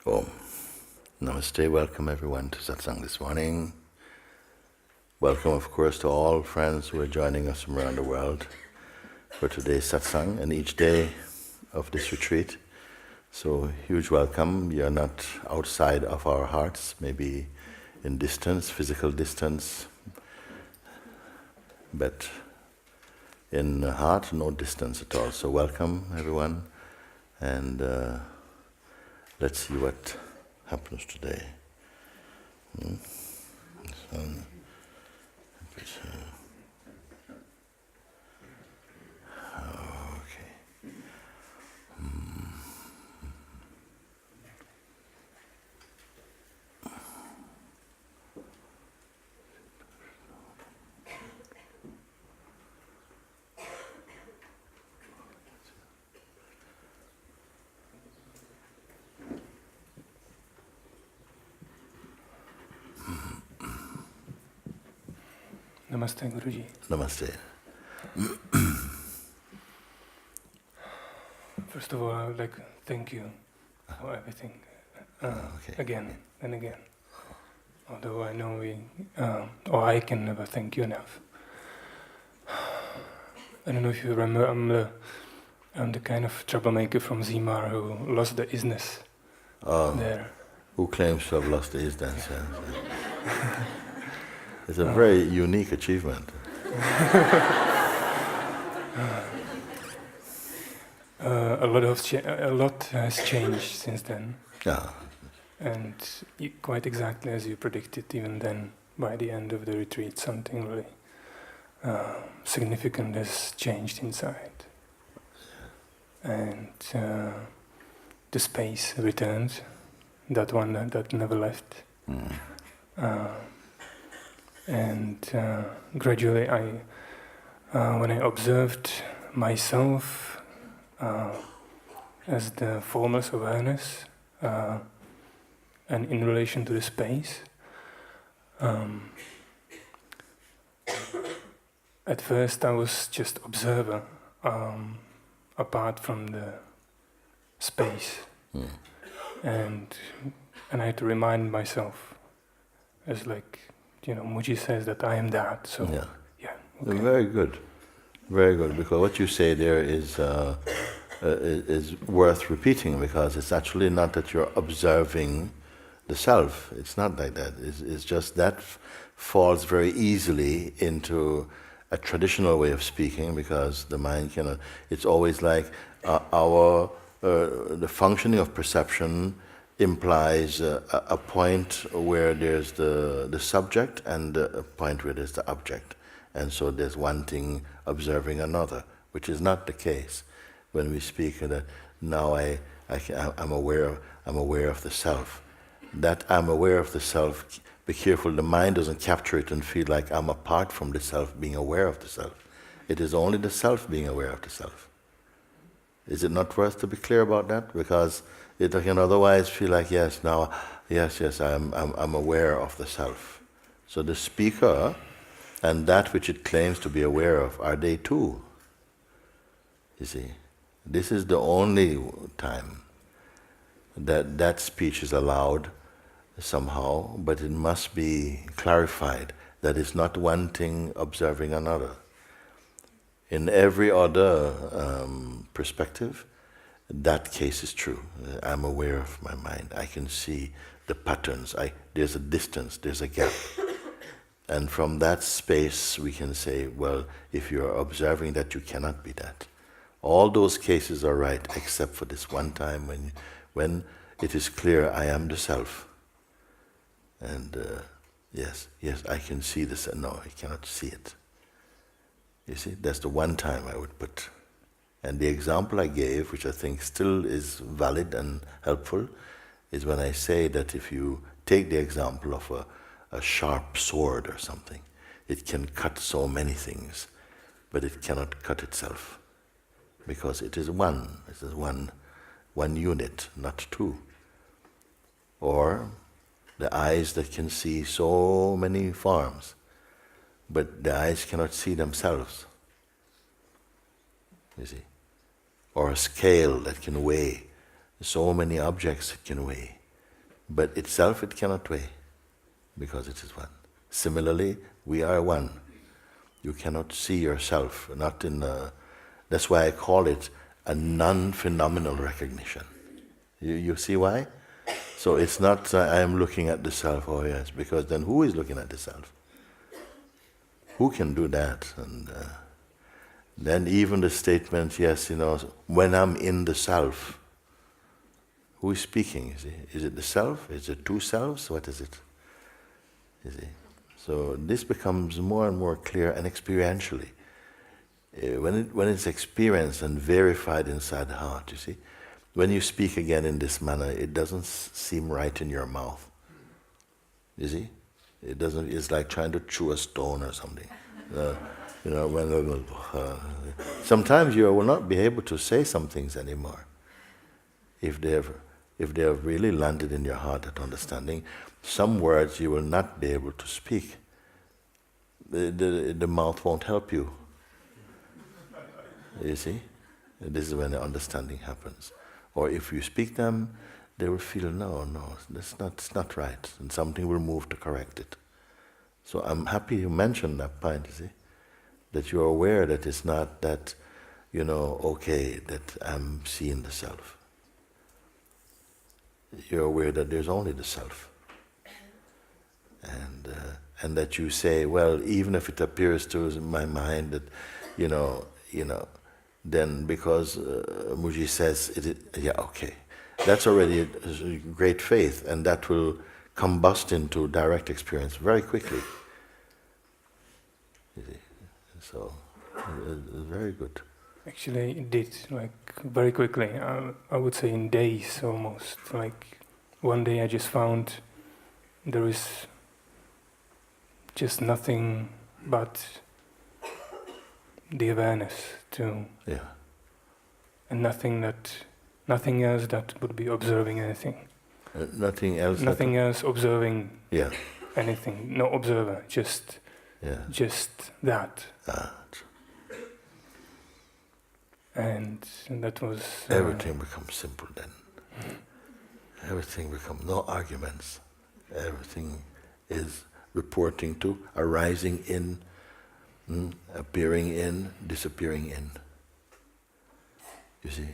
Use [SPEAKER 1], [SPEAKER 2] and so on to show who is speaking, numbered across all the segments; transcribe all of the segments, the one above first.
[SPEAKER 1] Om. Namaste, welcome everyone to satsang this morning. Welcome, of course, to all friends who are joining us from around the world for today's satsang and each day of this retreat. So, huge welcome. You're not outside of our hearts, maybe in distance, physical distance, but in heart, no distance at all. So, welcome everyone, and let's see what happens today.
[SPEAKER 2] Namaste, Guruji.
[SPEAKER 1] Namaste.
[SPEAKER 2] First of all, I would like to thank you for everything, again and again. Although I know or I can never thank you enough. I don't know if you remember, I'm the kind of troublemaker from Zimar who lost the isness there.
[SPEAKER 1] Who claims to have lost the isness? It's a very unique achievement.
[SPEAKER 2] A lot has changed since then.
[SPEAKER 1] Yeah.
[SPEAKER 2] And quite exactly as you predicted, even then, by the end of the retreat, something really significant has changed inside. And the space returned, that one that never left. And gradually, when I observed myself as the formless awareness, and in relation to the space, at first I was just observer, apart from the space, and I had to remind myself, as like, Mooji says that I am that. So yeah, okay.
[SPEAKER 1] Very good, because what you say there is worth repeating, because it's actually not that you're observing the self. It's not like that. It's just that falls very easily into a traditional way of speaking, because the mind cannot. It's always like the functioning of perception implies a point where there's the subject and a point where there's the object, and so there's one thing observing another, which is not the case when we speak that now I'm aware of the self. That I'm aware of the self. Be careful, the mind doesn't capture it and feel like I'm apart from the self being aware of the self. It is only the self being aware of the self. Is it not worth to be clear about that? Because it can otherwise feel like, yes, I'm aware of the self. So the speaker and that which it claims to be aware of, are they two? You see, this is the only time that speech is allowed somehow, but it must be clarified that it's not one thing observing another. In every other perspective, that case is true. I'm aware of my mind. I can see the patterns. There's a distance, there's a gap. And from that space we can say, well, if you're observing that, you cannot be that. All those cases are right, except for this one time when it is clear I am the self. And yes, I can see this. No, I cannot see it. You see, that's the one time I would put. And the example I gave, which I think still is valid and helpful, is when I say that if you take the example of a sharp sword or something, it can cut so many things, but it cannot cut itself, because it is one. It is one unit, not two. Or the eyes that can see so many forms, but the eyes cannot see themselves. You see? Or a scale that can weigh so many objects it can weigh, but itself it cannot weigh, because it is one. Similarly, we are one. You cannot see yourself, not in a, that's why I call it a non-phenomenal recognition. You see why? So it's not I am looking at the self, oh yes, because then who is looking at the self? Who can do that? And then even the statement, yes, when I'm in the self, who is speaking? You see? Is it the self? Is it two selves? What is it? You see? So this becomes more and more clear, and experientially. When it's experienced and verified inside the heart, you see, when you speak again in this manner, it doesn't seem right in your mouth. You see, it doesn't. It's like trying to chew a stone or something. Sometimes you will not be able to say some things anymore. If they have really landed in your heart, that understanding, some words you will not be able to speak. The mouth won't help you. You see? This is when the understanding happens. Or if you speak them, they will feel, no, it's not right. And something will move to correct it. So I'm happy you mentioned that point, you see? That you're aware that it's not that, okay, that I'm seeing the self. You're aware that there's only the self. And that you say, well, even if it appears to my mind that, then because Mooji says, okay. That's already a great faith, and that will combust into direct experience very quickly. You see? So, it's very good.
[SPEAKER 2] Actually, it did, very quickly. I would say in days almost. One day I just found there is just nothing but the awareness too.
[SPEAKER 1] Yeah.
[SPEAKER 2] And nothing else that would be observing anything.
[SPEAKER 1] Nothing else.
[SPEAKER 2] Nothing else observing.
[SPEAKER 1] Yeah.
[SPEAKER 2] Anything. No observer. Just that. And that was.
[SPEAKER 1] Everything becomes simple then. Everything becomes no arguments. Everything is reporting to, arising in, appearing in, disappearing in. You see?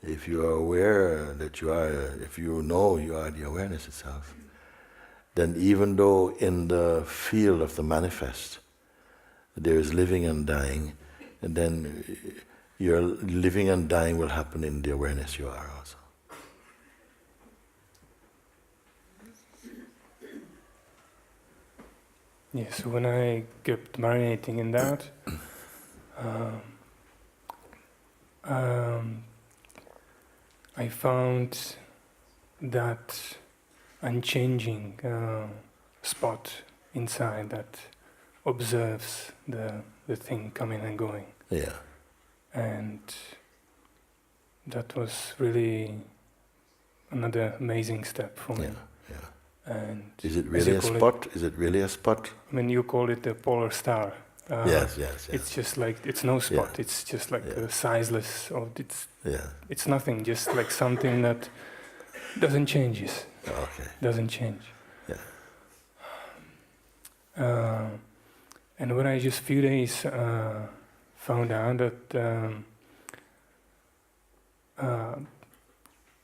[SPEAKER 1] If you are aware that you are, if you know you are the awareness itself, then even though in the field of the manifest there is living and dying, and then your living and dying will happen in the awareness you are also.
[SPEAKER 2] Yes, so when I kept marinating in that, I found that unchanging spot inside that observes the thing coming and going.
[SPEAKER 1] Yeah.
[SPEAKER 2] And that was really another amazing step for me.
[SPEAKER 1] Yeah.
[SPEAKER 2] And
[SPEAKER 1] is it really a spot? Is it really a spot?
[SPEAKER 2] I mean, you call it the polar star.
[SPEAKER 1] Yes.
[SPEAKER 2] It's just it's no spot. It's just a sizeless, or it's nothing. Just like something that doesn't change.
[SPEAKER 1] Okay.
[SPEAKER 2] Doesn't change.
[SPEAKER 1] Yeah.
[SPEAKER 2] And when I just few days found out that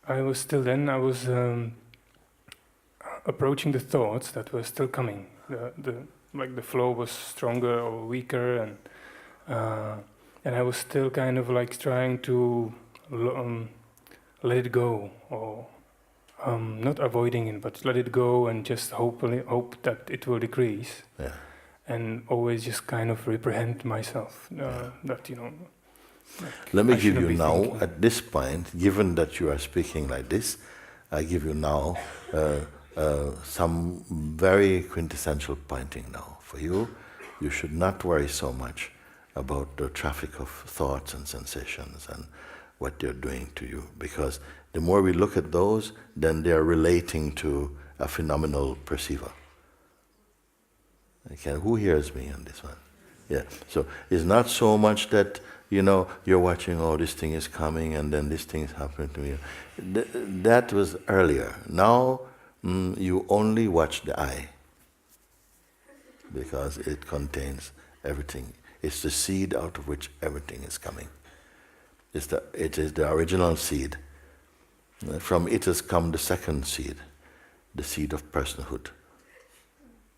[SPEAKER 2] I was approaching the thoughts that were still coming. The flow was stronger or weaker, and I was still kind of trying to let it go, or not avoiding it, but let it go and just hope that it will decrease.
[SPEAKER 1] Yeah.
[SPEAKER 2] And always just kind of reprehend myself that
[SPEAKER 1] let me give you now, thinking. At this point, given that you are speaking like this, I give you now some very quintessential pointing now. For you, you should not worry so much about the traffic of thoughts and sensations and what they're doing to you, because the more we look at those, then they are relating to a phenomenal perceiver. Okay, who hears me on this one? Yeah. So it's not so much that you know, you're watching, oh, this thing is coming, and then this thing is happening to me. That was earlier. Now, you only watch the eye, because it contains everything. It's the seed out of which everything is coming. It is the original seed. From it has come the second seed, the seed of personhood.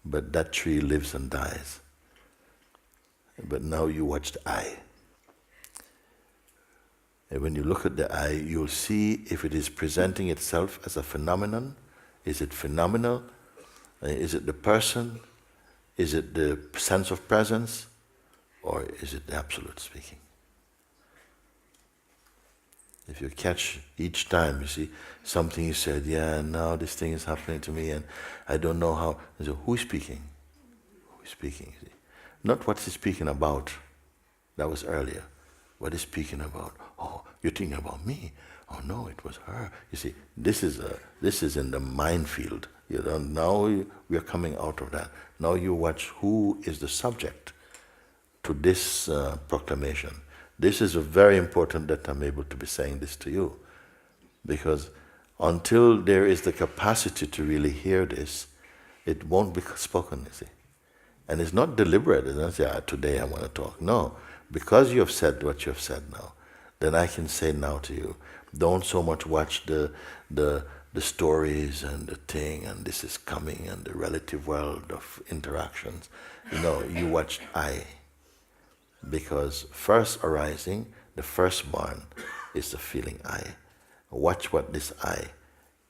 [SPEAKER 1] But that tree lives and dies. But now you watch the eye. And when you look at the eye, you'll see if it is presenting itself as a phenomenon. Is it phenomenal? Is it the person? Is it the sense of presence? Or is it the absolute speaking? If you catch each time, you see, something you said, yeah, now this thing is happening to me and I don't know how. So who's speaking? Who's speaking? See? Not what he's speaking about. That was earlier. What he's speaking about? Oh, you're thinking about me. Oh no, it was her. You see, this is in the minefield. Now we are coming out of that. Now you watch who is the subject to this proclamation. This is very important that I'm able to be saying this to you, because until there is the capacity to really hear this, it won't be spoken, you see. And it's not deliberate. It's not say, today I want to talk. No, because you have said what you have said now, then I can say now to you, don't so much watch the stories and the thing and this is coming and the relative world of interactions. You watch I. Because first arising, the firstborn is the feeling I. Watch what this I,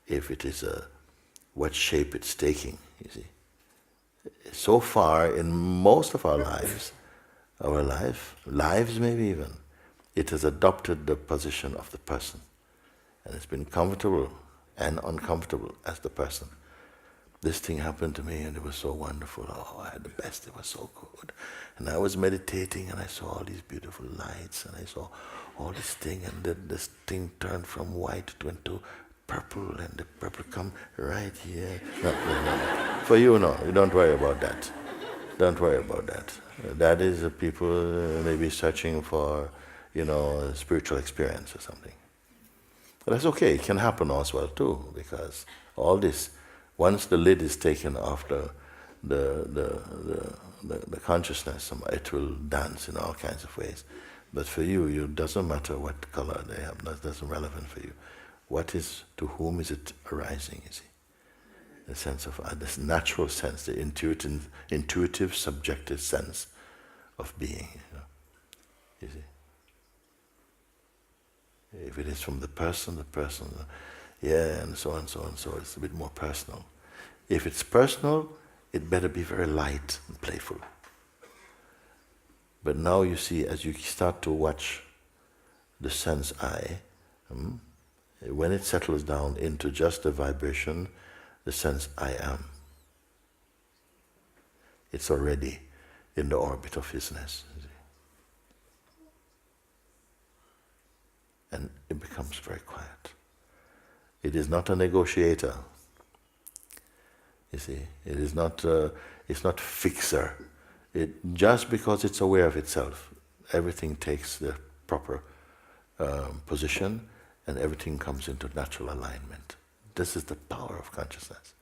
[SPEAKER 1] if it is what shape it's taking, you see. So far, in most of our lives maybe even, it has adopted the position of the person. And it's been comfortable and uncomfortable as the person. This thing happened to me and it was so wonderful. Oh, I had the best, it was so good. And I was meditating and I saw all these beautiful lights and I saw all this thing and then this thing turned from white to into purple and the purple come right here. No. For you, no, you don't worry about that. Don't worry about that. That is people maybe searching for, a spiritual experience or something. But that's okay, it can happen as well too, because all this, once the lid is taken off the consciousness, it will dance in all kinds of ways. But for you, it doesn't matter what color they have, that's relevant for you. What is, to whom is it arising, you see? The sense of, this natural sense, the intuitive, subjective sense of being, you see? If it is from the person, yeah, and so on, so it's a bit more personal. If it's personal, it better be very light and playful. But now you see, as you start to watch the sense I, when it settles down into just the vibration, the sense I am, it's already in the orbit of hisness. And it becomes very quiet. It is not a negotiator. You see, it is not. It's not fixer. Just because it's aware of itself, everything takes the proper position, and everything comes into natural alignment. This is the power of consciousness.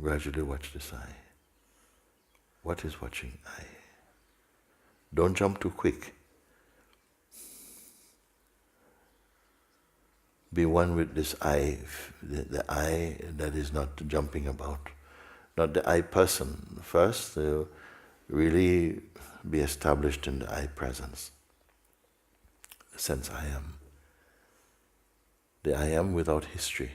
[SPEAKER 1] Gradually watch this eye. What is watching I? Don't jump too quick. Be one with this I, the I that is not jumping about, not the I person. First, really be established in the I presence, the sense I am. The I am without history,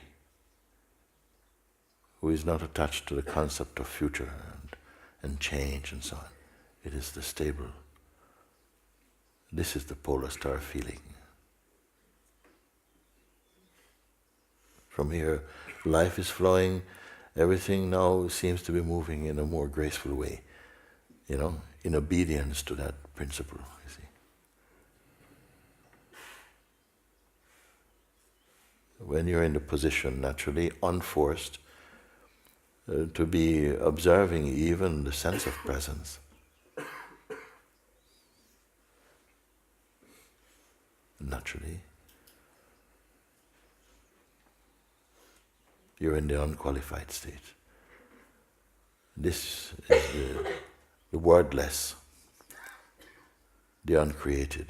[SPEAKER 1] who is not attached to the concept of future and change and so on. It is the stable. This is the polar star feeling. From here, life is flowing, everything now seems to be moving in a more graceful way, in obedience to that principle, you see. When you're in the position, naturally, unforced, to be observing even the sense of presence. Naturally, you're in the unqualified state. This is the wordless, the uncreated,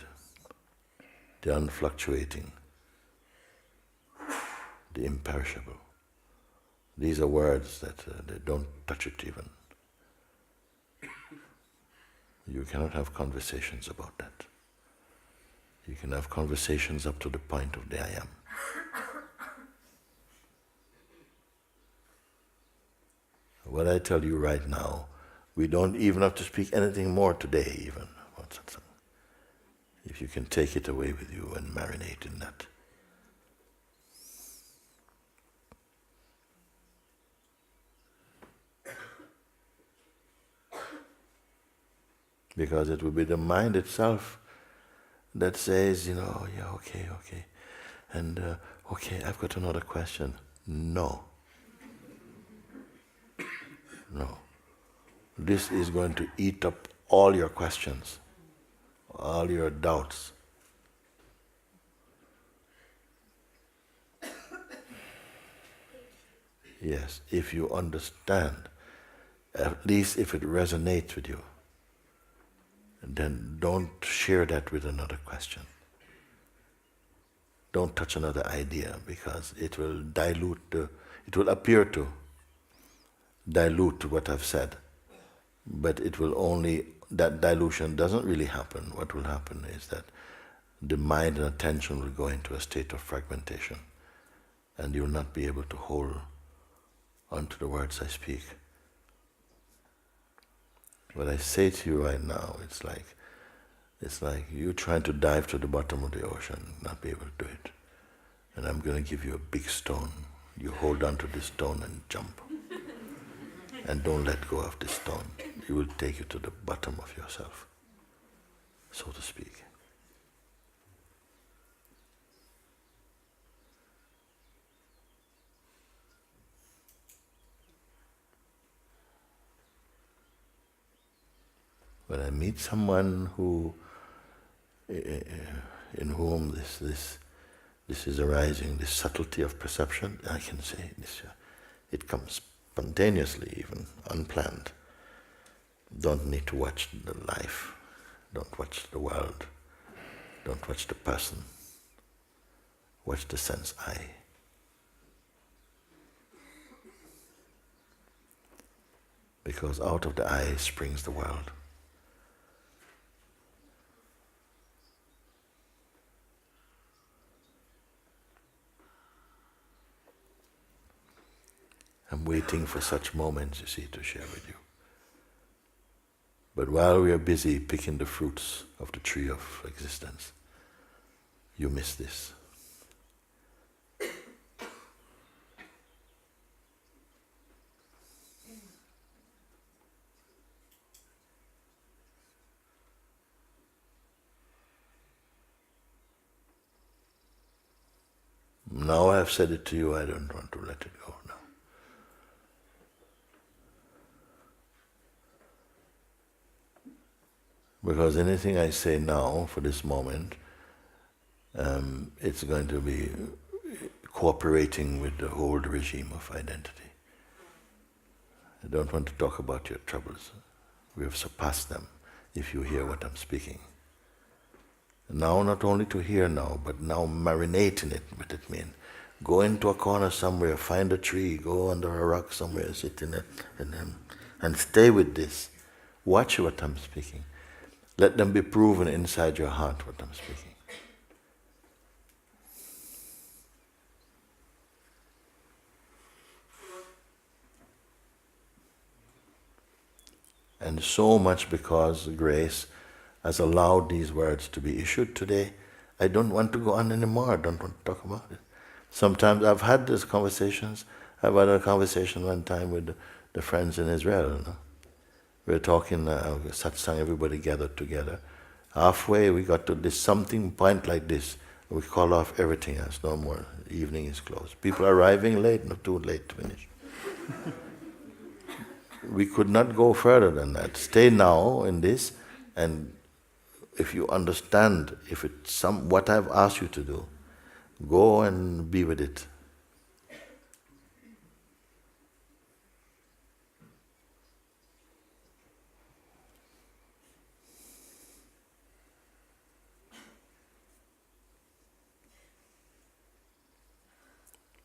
[SPEAKER 1] the unfluctuating, the imperishable. These are words that they don't touch it even. You cannot have conversations about that. You can have conversations up to the point of the I am. What I tell you right now, we don't even have to speak anything more today even about something. If you can take it away with you and marinate in that. Because it will be the mind itself that says, yeah, okay. And, okay, I've got another question. No. This is going to eat up all your questions, all your doubts. Yes, if you understand, at least if it resonates with you, then don't share that with another question. Don't touch another idea, because it will it will appear to dilute what I've said, but it will that dilution doesn't really happen. What will happen is that the mind and attention will go into a state of fragmentation, and you will not be able to hold onto the words I speak. What I say to you right now, it's like you trying to dive to the bottom of the ocean, not be able to do it. And I'm going to give you a big stone. You hold on to this stone and jump. And don't let go of this stone. It will take you to the bottom of yourself, so to speak. When I meet someone in whom this is arising, this subtlety of perception, I can say this. It comes spontaneously, even unplanned. Don't need to watch the life. Don't watch the world. Don't watch the person. Watch the sense I. Because out of the I springs the world. I'm waiting for such moments, you see, to share with you. But while we are busy picking the fruits of the tree of existence, you miss this. Now I've said it to you, I don't want to let it go now. Because anything I say now, for this moment, it's going to be cooperating with the old regime of identity. I don't want to talk about your troubles. We have surpassed them, if you hear what I'm speaking. Now, not only to hear now, but now marinate in it, what it means. Go into a corner somewhere, find a tree, go under a rock somewhere, sit in it, and stay with this. Watch what I'm speaking. Let them be proven inside your heart what I'm speaking. And so much because grace has allowed these words to be issued today, I don't want to go on anymore. I don't want to talk about it. Sometimes I've had these conversations. I've had a conversation one time with the friends in Israel. We were talking, satsang, everybody gathered together. Halfway we got to this something point like this. We call off everything else, no more. The evening is closed. People are arriving late, not too late to finish. we could not go further than that. Stay now in this, and if you understand, if it's what I've asked you to do, go and be with it.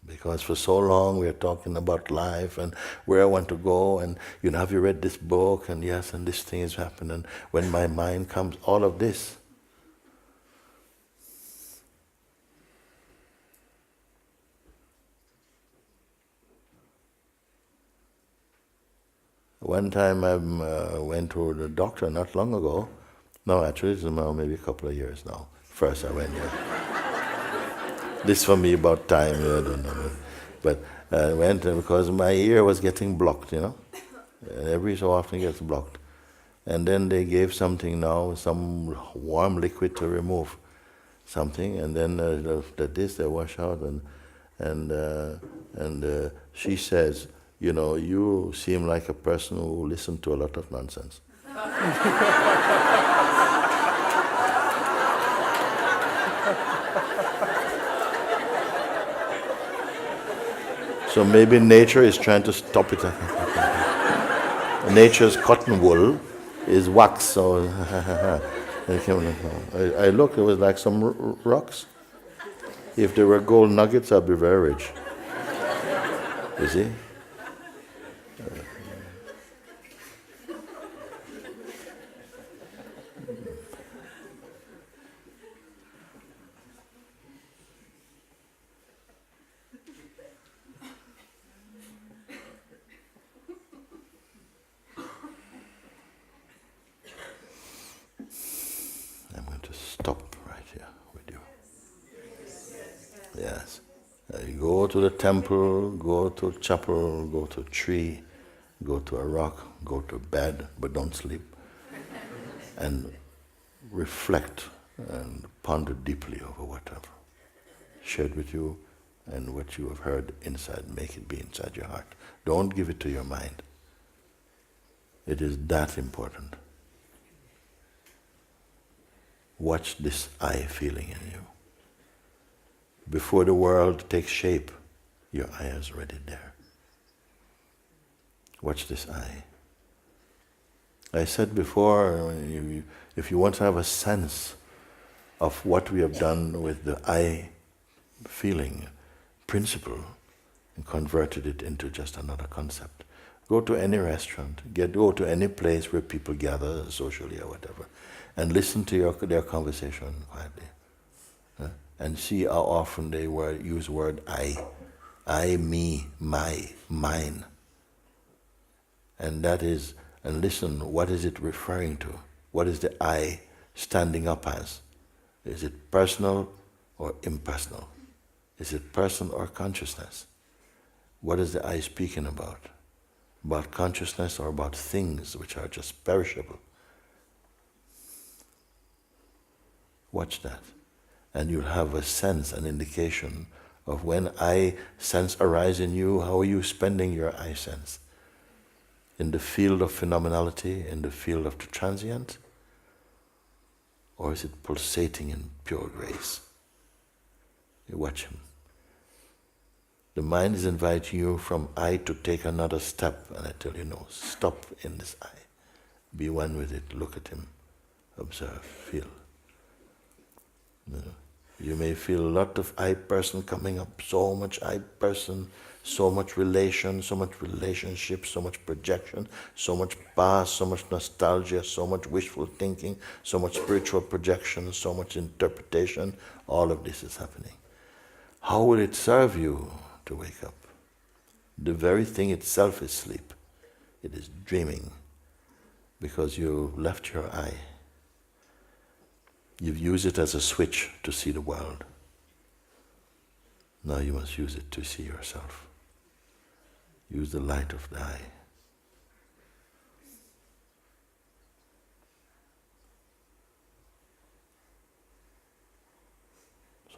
[SPEAKER 1] Because for so long we are talking about life and where I want to go, and have you read this book, and yes, and this thing is happening. When my mind comes, all of this. One time I went to the doctor not long ago. No, actually it's now maybe a couple of years now. First I went here. This for me about time, I don't know. But I went because my ear was getting blocked, Every so often it gets blocked. And then they gave something now, some warm liquid to remove something, and then they wash out, and she says, you seem like a person who listened to a lot of nonsense. So maybe nature is trying to stop it. Nature's cotton wool is wax, so I looked, it was like some rocks. If there were gold nuggets, I'd be very rich. You see? I'm going to stop right here with you. Yes. You go to the temple, go to a chapel, go to a tree, go to a rock, go to bed, but don't sleep. And reflect and ponder deeply over what I've shared with you and what you have heard inside. Make it be inside your heart. Don't give it to your mind. It is that important. Watch this I feeling in you. Before the world takes shape, your I is already there. Watch this I. I said before, if you want to have a sense of what we have done with the I feeling principle and converted it into just another concept, go to any restaurant, go to any place where people gather socially or whatever, and listen to their conversation quietly. And see how often they use the word I, me, my, mine. And listen, what is it referring to? What is the I standing up as? Is it personal or impersonal? Is it person or consciousness? What is the I speaking about? About consciousness or about things which are just perishable? Watch that. And you'll have a sense, an indication of when I sense arise in you, how are you spending your I sense? In the field of phenomenality, in the field of the transient? Or is it pulsating in pure grace? You watch him. The mind is inviting you from I to take another step, and I tell you no, stop in this I. Be one with it, look at him, observe, feel. You may feel a lot of I person coming up, so much I person, so much relation, so much relationship, so much projection, so much past, so much nostalgia, so much wishful thinking, so much spiritual projection, so much interpretation. All of this is happening. How will it serve you to wake up? The very thing itself is sleep. It is dreaming because you left your I. You've used it as a switch to see the world. Now you must use it to see yourself. Use the light of the I.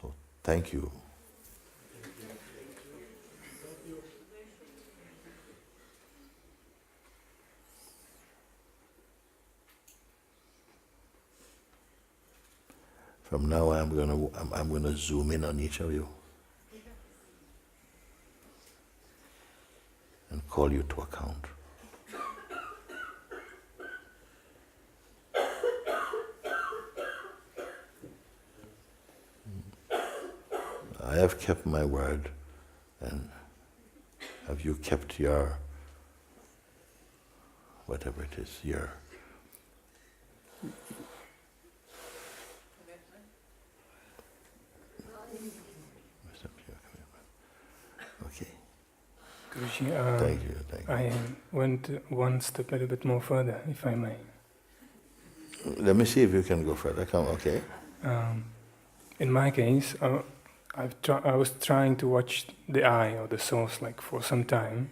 [SPEAKER 1] So, thank you. From now on, I'm gonna zoom in on each of you and call you to account. I have kept my word, and have you kept your, whatever it is, your okay.
[SPEAKER 2] Guruji,
[SPEAKER 1] Thank you.
[SPEAKER 2] I went one step a little bit more further, if I may.
[SPEAKER 1] Let me see if you can go further. Come, okay.
[SPEAKER 2] In my case, I was trying to watch the eye or the source like for some time,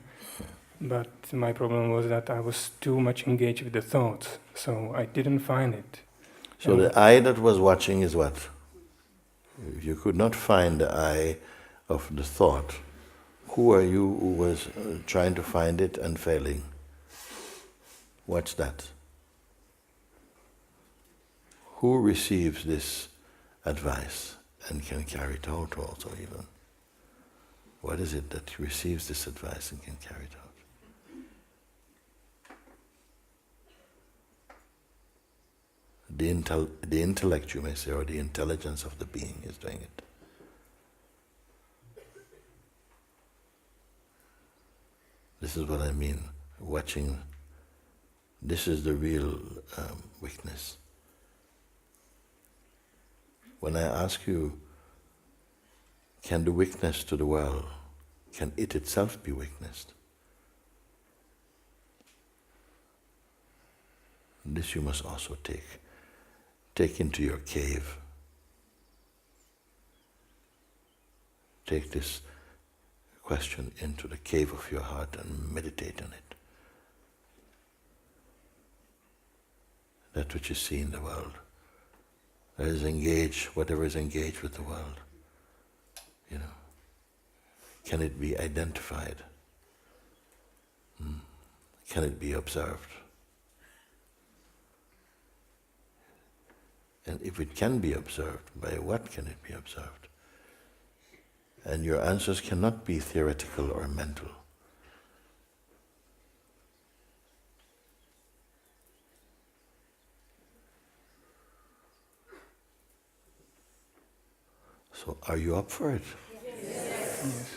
[SPEAKER 2] but my problem was that I was too much engaged with the thoughts, so I didn't find it.
[SPEAKER 1] So the eye that was watching is what? If you could not find the eye of the thought, who are you who was trying to find it and failing? What's that? Who receives this advice and can carry it out also even? What is it that receives this advice and can carry it out? The intellect, you may say, or the intelligence of the being is doing it. This is what I mean, watching. This is the real weakness. When I ask you, can the witness to the world, can it itself be witnessed? This you must also take into your cave. Take this question into the cave of your heart and meditate on it. That which you see in the world, that is engaged, whatever is engaged with the world, can it be identified? Can it be observed? And if it can be observed, by what can it be observed? And your answers cannot be theoretical or mental. So are you up for it?
[SPEAKER 2] Yes.